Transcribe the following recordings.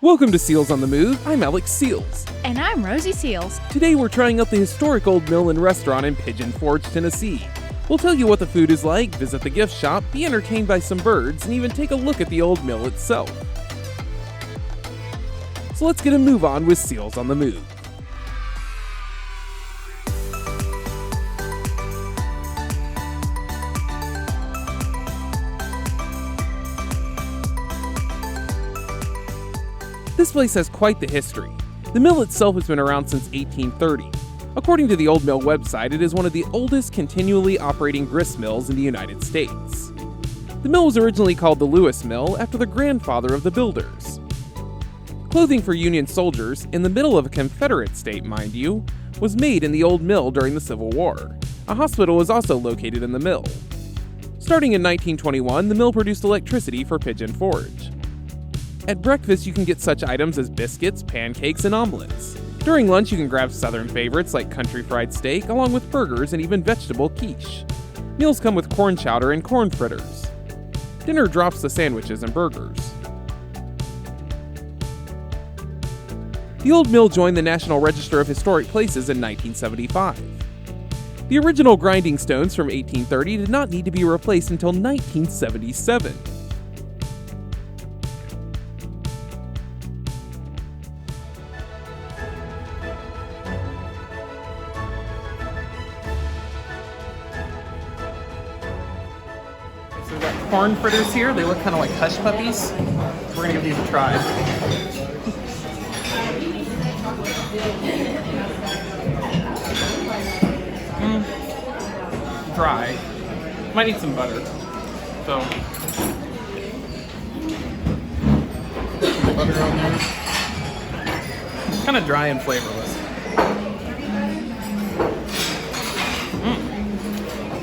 Welcome to Seals on the Move. I'm Alex Seals. And I'm Rosie Seals. Today we're trying out the historic old mill and restaurant in Pigeon Forge, Tennessee. We'll tell you what the food is like, visit the gift shop, be entertained by some birds, and even take a look at the old mill itself. So let's get a move on with Seals on the Move. This place has quite the history. The mill itself has been around since 1830. According to the Old Mill website, it is one of the oldest continually operating grist mills in the United States. The mill was originally called the Lewis Mill after the grandfather of the builders. Clothing for Union soldiers, in the middle of a Confederate state, mind you, was made in the old mill during the Civil War. A hospital was also located in the mill. Starting in 1921, the mill produced electricity for Pigeon Forge. At breakfast, you can get such items as biscuits, pancakes, and omelets. During lunch, you can grab southern favorites like country fried steak, along with burgers and even vegetable quiche. Meals come with corn chowder and corn fritters. Dinner drops the sandwiches and burgers. The old mill joined the National Register of Historic Places in 1975. The original grinding stones from 1830 did not need to be replaced until 1977. So we've got corn fritters here. They look kind of like hush puppies. So we're gonna give these a try. Dry. Might need some butter. So some butter on there. Kind of dry and flavorless.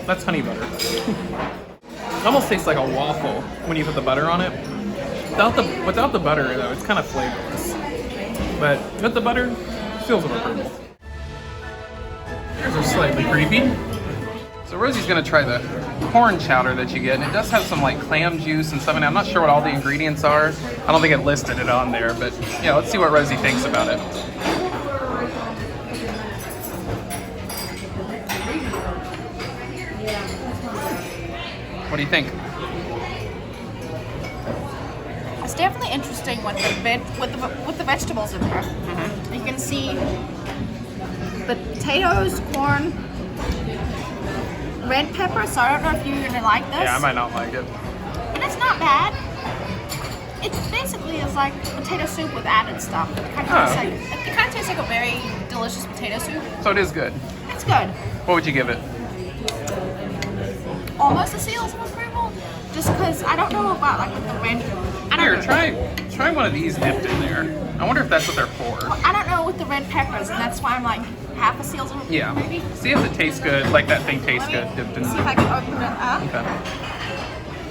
That's honey butter. It almost tastes like a waffle when you put the butter on it. Without the butter, though, it's kind of flavorless. But with the butter, it feels approval. Here's are slightly creepy. So Rosie's gonna try the corn chowder that you get, and it does have some like clam juice and stuff in it. I'm not sure what all the ingredients are. I don't think it listed it on there, but yeah, let's see what Rosie thinks about it. What do you think? It's definitely interesting with the vegetables in there. Mm-hmm. You can see potatoes, corn, red pepper. So I don't know if you're gonna like this. Yeah, I might not like it. But it's not bad. It basically is like potato soup with added stuff. It kind of tastes like a very delicious potato soup. So it is good. It's good. What would you give it? Almost a seals of approval, just because I don't know about like with the red. Here, try one of these dipped in there. I wonder if that's what they're for. Well, I don't know with the red peppers, and that's why I'm like half a seals of approval. Yeah. Maybe. See if it tastes good, like that thing tastes good dipped in See if there. I can open it up. Okay.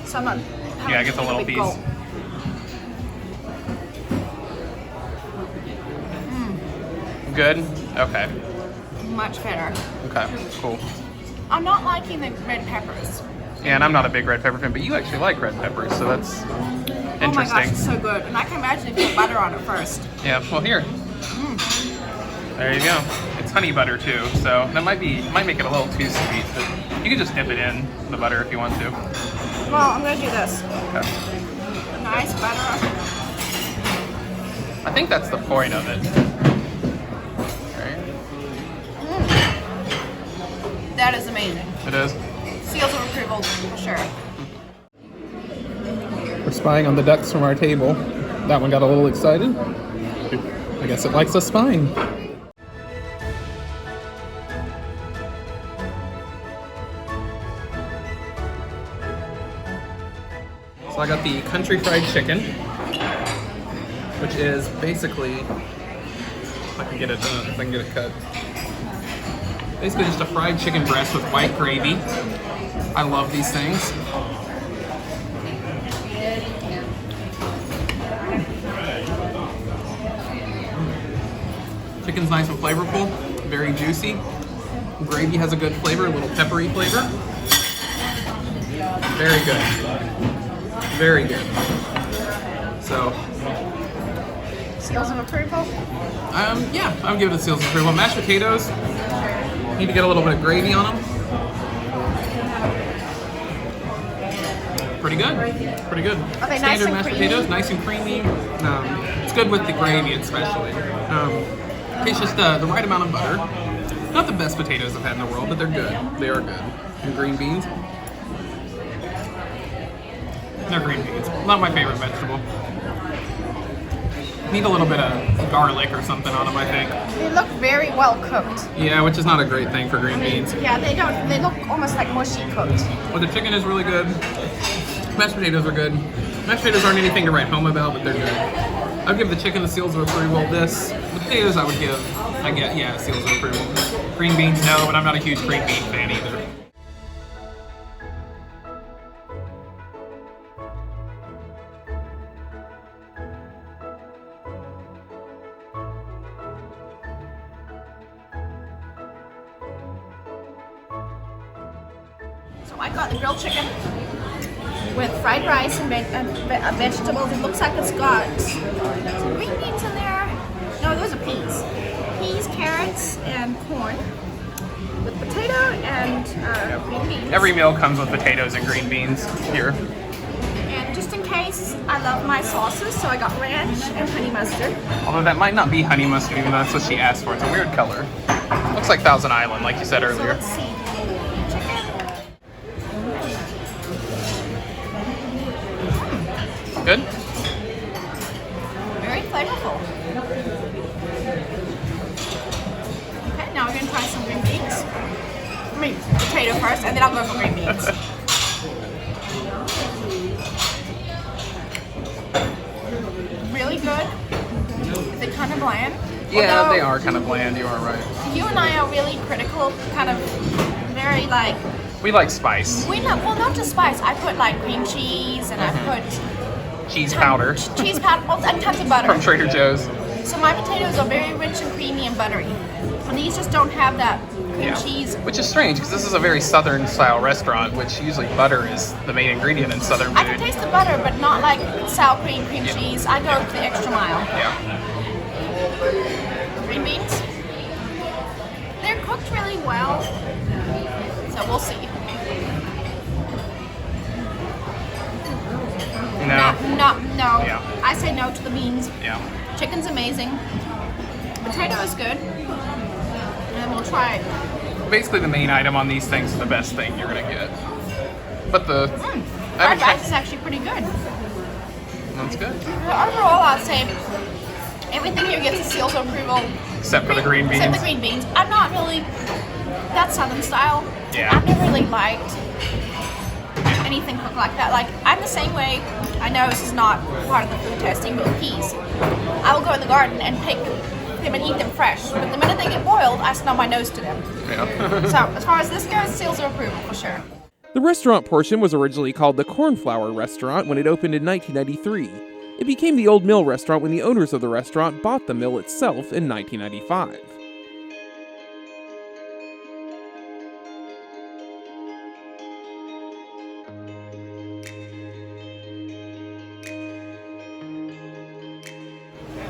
So I'm not. Yeah, I get the little piece. Good? Okay. Much better. Okay, cool. I'm not liking the red peppers. Yeah, and I'm not a big red pepper fan, but you actually like red peppers, so that's interesting. Oh my gosh, it's so good. And I can imagine if you put butter on it first. Yeah, well here. There you go. It's honey butter too, so that might make it a little too sweet, but you can just dip it in the butter if you want to. Well, I'm gonna do this. Okay. Nice butter. I think that's the point of it. That is amazing. It is. Seals of approval for sure. We're spying on the ducks from our table. That one got a little excited. I guess it likes a spine. So I got the country fried chicken, which is basically, if I can get it cut. Basically just a fried chicken breast with white gravy. I love these things. Chicken's nice and flavorful, very juicy. Gravy has a good flavor, a little peppery flavor. Very good. Very good. So, Seals of approval? Yeah, I'm giving it seals of approval. Mashed potatoes, need to get a little bit of gravy on them. Pretty good. Pretty good. Are they Standard nice and mashed creamy? potatoes, nice and creamy. It's good with the gravy especially. Tastes just the right amount of butter. Not the best potatoes I've had in the world, but they're good. They are good. And green beans. They're green beans. Not my favorite vegetable. Need a little bit of garlic or something on them, I think. They look very well cooked. Yeah, which is not a great thing for green beans. Yeah, they don't. They look almost like mushy cooked. But the chicken is really good. Mashed potatoes are good. Mashed potatoes aren't anything to write home about, but they're good. I'd give the chicken the seals of approval. The potatoes I would give, seals of approval. Green beans, no, but I'm not a huge green bean fan either. So I got the grilled chicken with fried rice and vegetables. It looks like it's got some green beans in there. No, those are peas. Peas, carrots, and corn. With potato and green beans. Every meal comes with potatoes and green beans here. And just in case, I love my sauces, so I got ranch and honey mustard. Although that might not be honey mustard, even though that's what she asked for. It's a weird color. Looks like Thousand Island, like you said So earlier. let's see. Chicken. Good? Very flavorful. Okay, now we're going to try some green beans. I mean, potato first, and then I'll go for green beans. Really good. They're kind of bland. Yeah, Although they are kind of bland, you are right. You and I are really critical, kind of very like... We like spice. Not just spice. I put like cream cheese, and I put... Cheese powder. Cheese powder, and tons of butter. From Trader Joe's. So my potatoes are very rich and creamy and buttery. And these just don't have that cream cheese. Which is strange, because this is a very southern style restaurant, which usually butter is the main ingredient in southern I can food. taste the butter, but not like sour cream cheese. I go the extra mile. Yeah. Green beans. They're cooked really well. So we'll see. No. No. Yeah. I say no to the beans. Yeah. Chicken's amazing. Potato is good. And we'll try it. Basically, the main item on these things is the best thing you're gonna get. But the Fried rice is actually pretty good. That's good. But overall, I'd say everything here gets a seals of approval. Except for the green beans. Except the green beans. I'm not really that southern style. Yeah. I've never really liked anything cooked like that. Like, I'm the same way. I know this is not part of the food testing, but with peas. I will go in the garden and pick them and eat them fresh. But the minute they get boiled, I snub my nose to them. Yeah. So, as far as this goes, seals of approval for sure. The restaurant portion was originally called the Cornflower Restaurant when it opened in 1993. It became the Old Mill Restaurant when the owners of the restaurant bought the mill itself in 1995.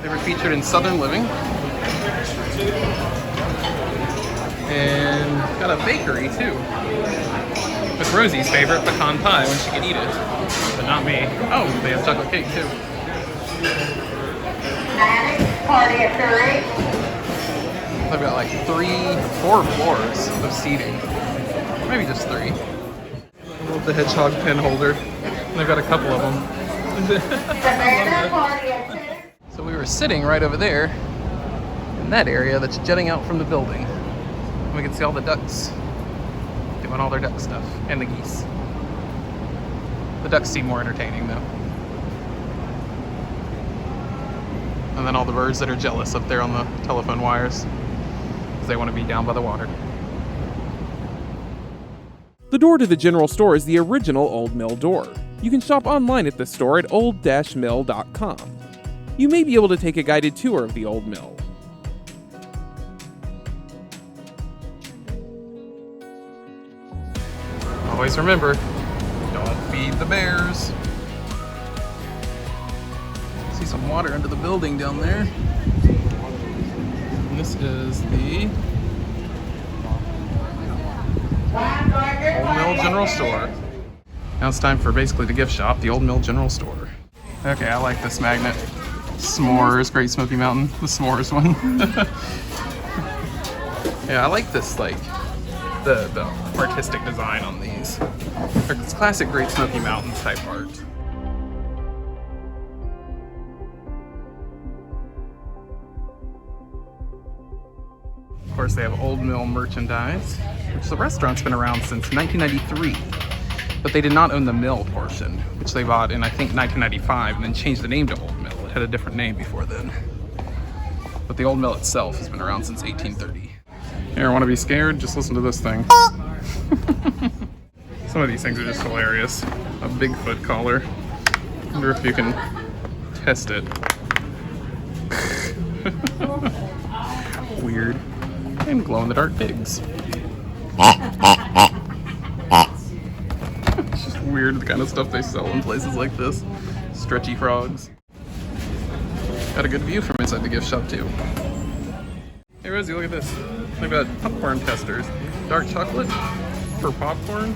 They were featured in Southern Living. And got a bakery too. With Rosie's favorite pecan pie when she can eat it. But not me. Oh, they have chocolate cake too. Party after 8. They've got like 4 floors of seating. Maybe just 3. I love the hedgehog pen holder. They've got a couple of them. Banana party at 2. So we were sitting right over there in that area that's jutting out from the building. And we can see all the ducks doing all their duck stuff, and the geese. The ducks seem more entertaining though. And then all the birds that are jealous up there on the telephone wires because they want to be down by the water. The door to the general store is the original Old Mill door. You can shop online at the store at old-mill.com. You may be able to take a guided tour of the Old Mill. Always remember, don't feed the bears. See some water into the building down there. And this is the Old Mill General Store. Now it's time for basically the gift shop, the Old Mill General Store. Okay, I like this magnet. S'mores, Great Smoky Mountain, the s'mores one. Yeah, I like this, like, the artistic design on these. It's classic Great Smoky Mountains type art. Of course, they have Old Mill merchandise, which the restaurant's been around since 1993. But they did not own the mill portion, which they bought in, I think, 1995, and then changed the name to Old Mill. It had a different name before then. But the Old Mill itself has been around since 1830. Here, want to be scared? Just listen to this thing. Some of these things are just hilarious. A Bigfoot collar. Wonder if you can test it. Weird. And glow-in-the-dark pigs. It's just weird, the kind of stuff they sell in places like this. Stretchy frogs. Got a good view from inside the gift shop, too. Hey Rosie, look at this. They've got popcorn testers. Dark chocolate for popcorn.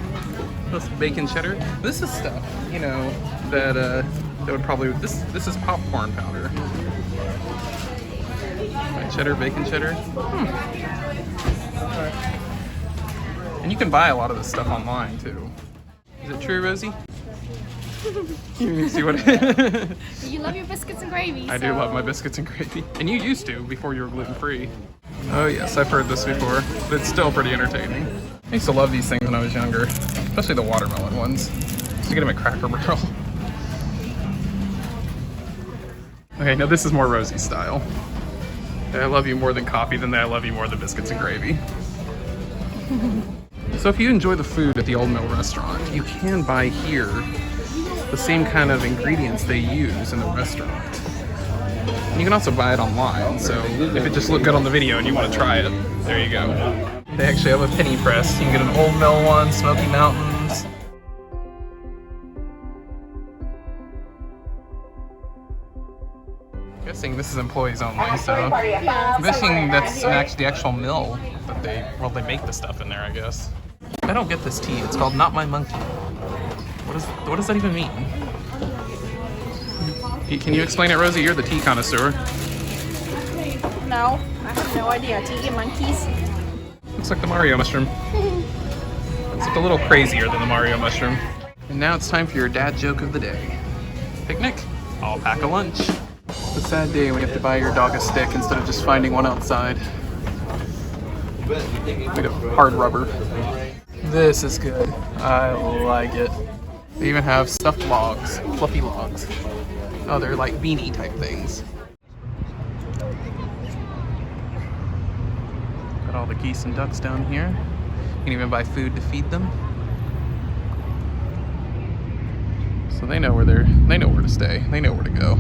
Plus bacon cheddar. This is stuff, you know, that would probably, this is popcorn powder. Right, cheddar, bacon cheddar. And you can buy a lot of this stuff online too. Is it true, Rosie? You see what? You love your biscuits and gravy. I do love my biscuits and gravy. And you used to before you were gluten-free. Oh yes, I've heard this before, but it's still pretty entertaining. I used to love these things when I was younger, especially the watermelon ones. Used to get them at Cracker Barrel. Okay, now this is more Rosie style. I love you more than coffee, then I love you more than biscuits and gravy. So if you enjoy the food at the Old Mill restaurant, you can buy here the same kind of ingredients they use in the restaurant. And you can also buy it online, so if it just looked good on the video and you want to try it, there you go. They actually have a penny press. You can get an Old Mill one, Smoky Mountains. I'm guessing this is employees only, so I'm guessing that's actually the actual mill that they make the stuff in there, I guess. I don't get this tea. It's called Not My Monkey. What does that even mean? Can you explain it, Rosie? You're the tea connoisseur. No, I have no idea. Tea and monkeys. Looks like the Mario mushroom. It's like a little crazier than the Mario mushroom. And now it's time for your dad joke of the day. Picnic? I'll pack a lunch. It's a sad day when you have to buy your dog a stick instead of just finding one outside. Made of hard rubber. This is good. I like it. They even have stuffed logs, fluffy logs. Oh, they're like beanie type things. Got all the geese and ducks down here. You can even buy food to feed them. So they know where to stay. They know where to go.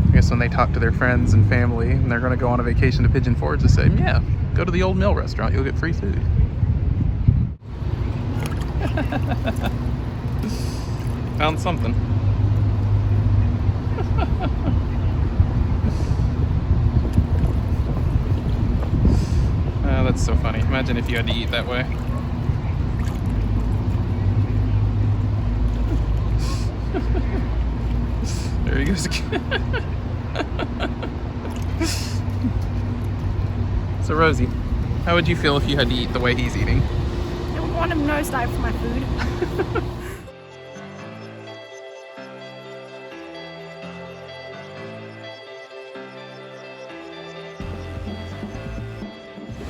I guess when they talk to their friends and family and they're going to go on a vacation to Pigeon Forge, they say, yeah, go to the Old Mill restaurant, you'll get free food. Found something. Oh, that's so funny. Imagine if you had to eat that way. There he goes again. So Rosie, how would you feel if you had to eat the way he's eating? I would want to nosedive for my food.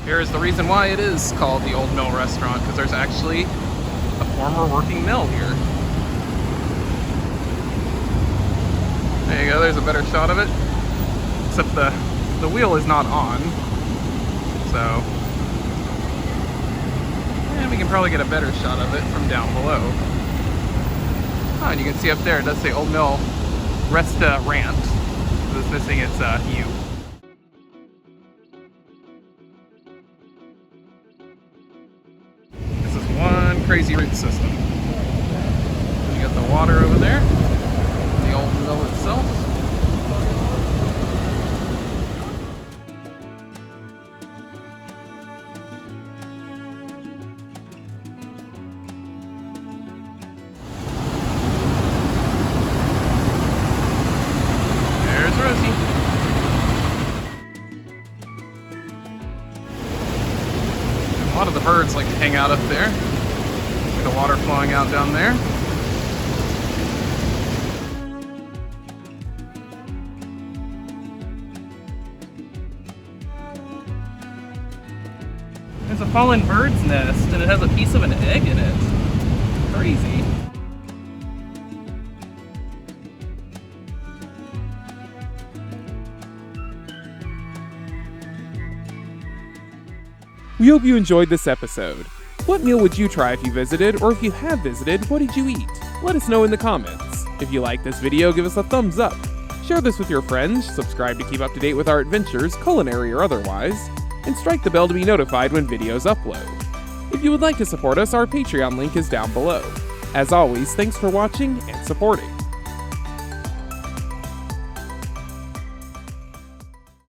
Here is the reason why it is called the Old Mill Restaurant, because there's actually a former working mill here. There you go, there's a better shot of it. Except the wheel is not on. So, and we can probably get a better shot of it from down below. Oh, and you can see up there, it does say Old Mill Restaurant. So it's missing its U. This is one crazy root system. You got the water over there, the old mill itself. Rosie. A lot of the birds like to hang out up there. See the water flowing out down there. There's a fallen bird's nest and it has a piece of an egg in it. Crazy. We hope you enjoyed this episode. What meal would you try if you visited, or if you have visited, what did you eat? Let us know in the comments. If you like this video, give us a thumbs up. Share this with your friends, subscribe to keep up to date with our adventures, culinary or otherwise, and strike the bell to be notified when videos upload. If you would like to support us, our Patreon link is down below. As always, thanks for watching and supporting.